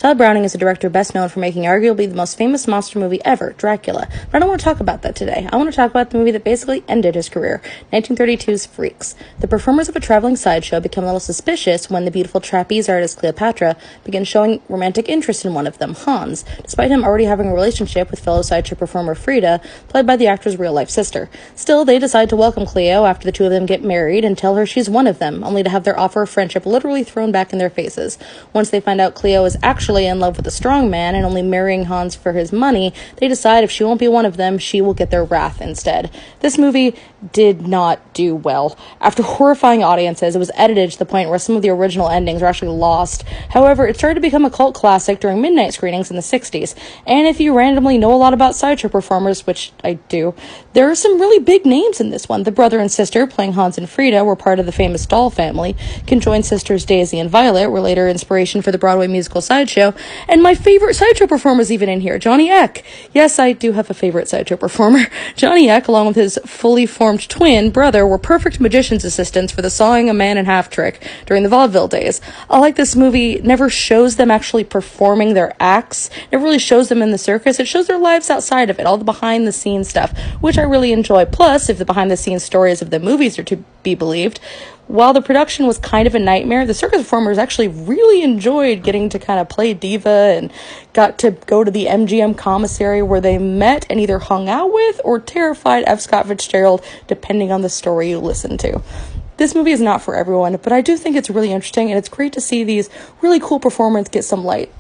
Todd Browning is a director best known for making arguably the most famous monster movie ever, Dracula. But I don't want to talk about that today. I want to talk about the movie that basically ended his career, 1932's Freaks. The performers of a traveling sideshow become a little suspicious when the beautiful trapeze artist Cleopatra begins showing romantic interest in one of them, Hans, despite him already having a relationship with fellow sideshow performer Frida, played by the actor's real-life sister. Still, they decide to welcome Cleo after the two of them get married and tell her she's one of them, only to have their offer of friendship literally thrown back in their faces. Once they find out Cleo is actually in love with a strong man and only marrying Hans for his money, they decide if she won't be one of them, she will get their wrath instead. This movie did not do well. After horrifying audiences, it was edited to the point where some of the original endings were actually lost. However, it started to become a cult classic during midnight screenings in the 60s. And if you randomly know a lot about sideshow performers, which I do, there are some really big names in this one. The brother and sister, playing Hans and Frida, were part of the famous doll family. Conjoined sisters Daisy and Violet were later inspiration for the Broadway musical Sideshow. And my favorite sideshow performer is even in here, Johnny Eck. Yes, I do have a favorite sideshow performer. Johnny Eck, along with his fully formed twin brother, were perfect magician's assistants for the sawing a man in half trick during the vaudeville days. I like this movie never shows them actually performing their acts, never really shows them in the circus. It shows their lives outside of it, all the behind the scenes stuff, which I really enjoy. Plus, if the behind the scenes stories of the movies are to be believed, while the production was kind of a nightmare, the circus performers actually really enjoyed getting to kind of play diva and got to go to the MGM commissary where they met and either hung out with or terrified F. Scott Fitzgerald, depending on the story you listen to. This movie is not for everyone, but I do think it's really interesting, and it's great to see these really cool performers get some light.